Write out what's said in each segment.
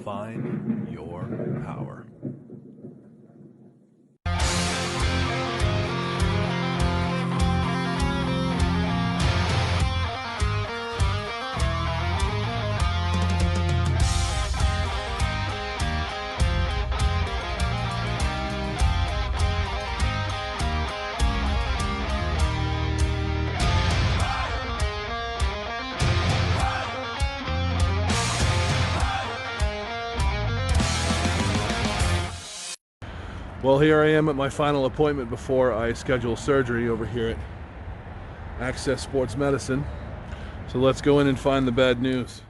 Find your power. Well, here I am at my final appointment before I schedule surgery over here at Access Sports Medicine. So let's go in and find the bad news.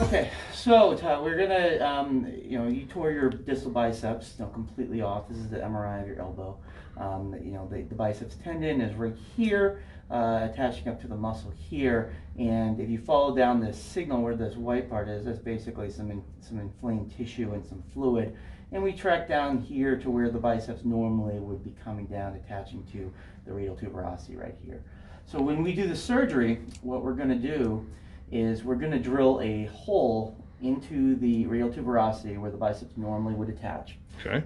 Okay, so Todd, we're gonna, you tore your distal biceps, completely off. This is the MRI of your elbow. The biceps tendon is right here, attaching up to the muscle here. And if you follow down this signal where this white part is, that's basically some inflamed tissue and some fluid. And we track down here to where the biceps normally would be coming down, attaching to the radial tuberosity right here. So when we do the surgery, what we're going to do is we're going to drill a hole into the radial tuberosity where the biceps normally would attach. Okay.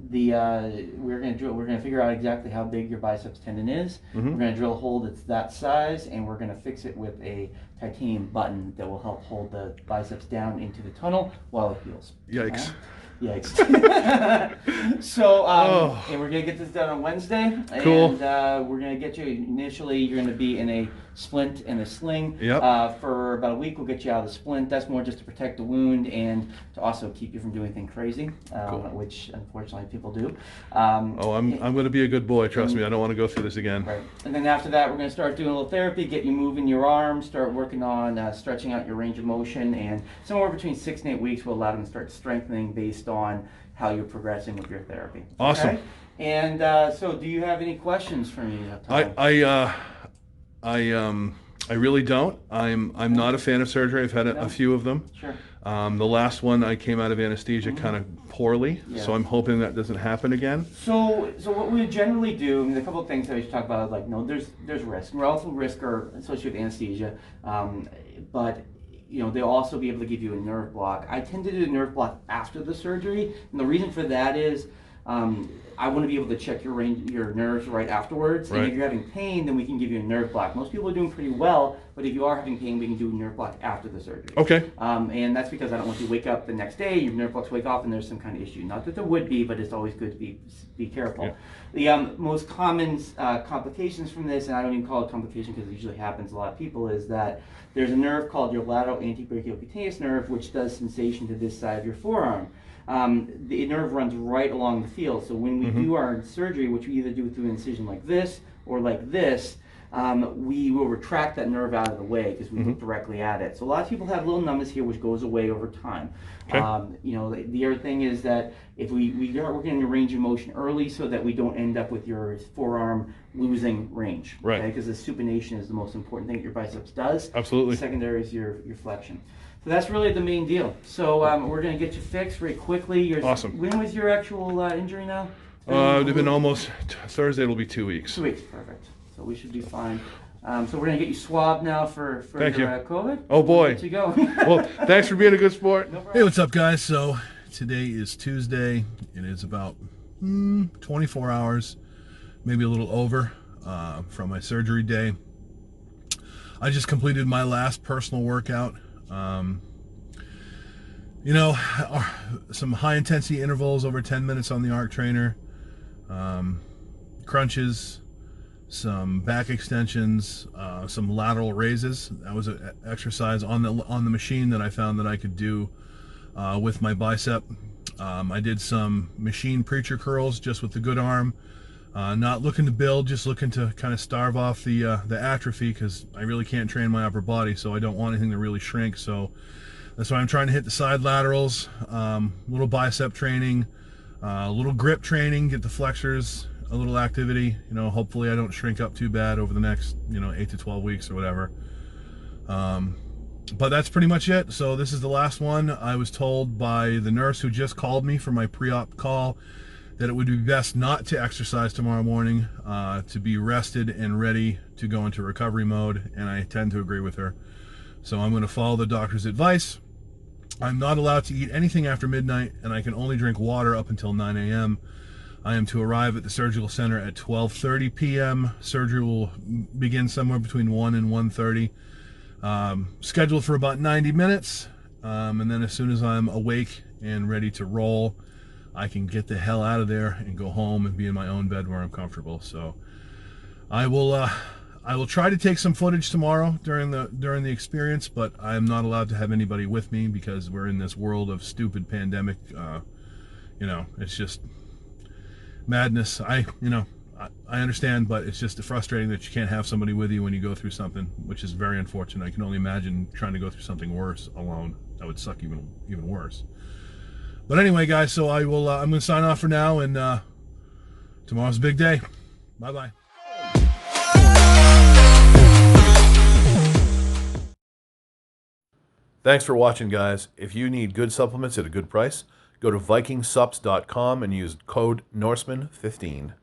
We're going to figure out exactly how big your biceps tendon is. We're going to drill a hole that's that size, and we're going to fix it with a titanium button that will help hold the biceps down into the tunnel while it heals. Yikes. Yikes. So, and we're going to get this done on Wednesday. Cool. And we're going to get you, initially, you're going to be in a splint and a sling. Yep. For about a week, we'll get you out of the splint. That's more just to protect the wound and to also keep you from doing anything crazy, Cool. which unfortunately people do. I'm going to be a good boy. Trust me. I don't want to go through this again. Right. And then after that, we're going to start doing a little therapy, get you moving your arms, start working on stretching out your range of motion, and somewhere between 6 and 8 weeks, we'll allow them to start strengthening based on how you're progressing with your therapy. Awesome. Okay? And so, do you have any questions for me, Tom? I really don't. I'm not a fan of surgery. I've had a few of them. Sure. The last one I came out of anesthesia kind of poorly, so I'm hoping that doesn't happen again. So what we generally do, a couple of things that we should talk about, there's risk. Relative risk are associated with anesthesia, but they'll also be able to give you a nerve block. I tend to do a nerve block after the surgery, and the reason for that is I want to be able to check your nerves right afterwards. Right. And if you're having pain, then we can give you a nerve block. Most people are doing pretty well, but if you are having pain, we can do a nerve block after the surgery. Okay. And that's because I don't want you to wake up the next day, your nerve blocks wake off, and there's some kind of issue. Not that there would be, but it's always good to be careful. Yeah. The most common complications from this, and I don't even call it complication because it usually happens to a lot of people, is that there's a nerve called your lateral antebrachiocutaneous nerve, which does sensation to this side of your forearm. The nerve runs right along the field, so when we do our surgery, which we either do through an incision like this or like this, we will retract that nerve out of the way because we look directly at it. So a lot of people have little numbness here, which goes away over time. Okay. The other thing is that if we are working on your range of motion early, so that we don't end up with your forearm losing range. Right. Because the supination is the most important thing that your biceps does. Absolutely. The secondary is your flexion. So that's really the main deal. So we're going to get you fixed very quickly. Awesome. When was your actual injury now? It's been almost Thursday. It'll be 2 weeks. 2 weeks, perfect. So we should be fine. So we're going to get you swabbed now for Thank you. COVID. Oh boy. Let you go. Well, thanks for being a good sport. No problem. Hey, what's up, guys? So today is Tuesday. It is about 24 hours, maybe a little over, from my surgery day. I just completed my last personal workout. Some high intensity intervals over 10 minutes on the arc trainer, crunches, some back extensions, some lateral raises. That was an exercise on the machine that I found that I could do with my bicep. I did some machine preacher curls just with the good arm. Not looking to build, just looking to kind of starve off the atrophy, because I really can't train my upper body, so I don't want anything to really shrink. So that's why I'm trying to hit the side laterals, little bicep training, little grip training, get the flexors, a little activity. Hopefully I don't shrink up too bad over the next 8 to 12 weeks or whatever. But that's pretty much it. So this is the last one. I was told by the nurse who just called me for my pre-op call that it would be best not to exercise tomorrow morning, to be rested and ready to go into recovery mode, and I tend to agree with her. So I'm going to follow the doctor's advice. I'm not allowed to eat anything after midnight, and I can only drink water up until 9 a.m. I am to arrive at the surgical center at 12:30 p.m. Surgery will begin somewhere between 1 and 1:30. Scheduled for about 90 minutes. And then as soon as I'm awake and ready to roll, I can get the hell out of there and go home and be in my own bed where I'm comfortable. So I will try to take some footage tomorrow during the experience, but I'm not allowed to have anybody with me because we're in this world of stupid pandemic. It's just madness. I understand, but it's just frustrating that you can't have somebody with you when you go through something, which is very unfortunate. I can only imagine trying to go through something worse alone. That would suck even worse. But anyway, guys, so I'm going to sign off for now, and tomorrow's a big day. Bye bye. Thanks for watching, guys. If you need good supplements at a good price, go to vikingsups.com and use code Norseman15.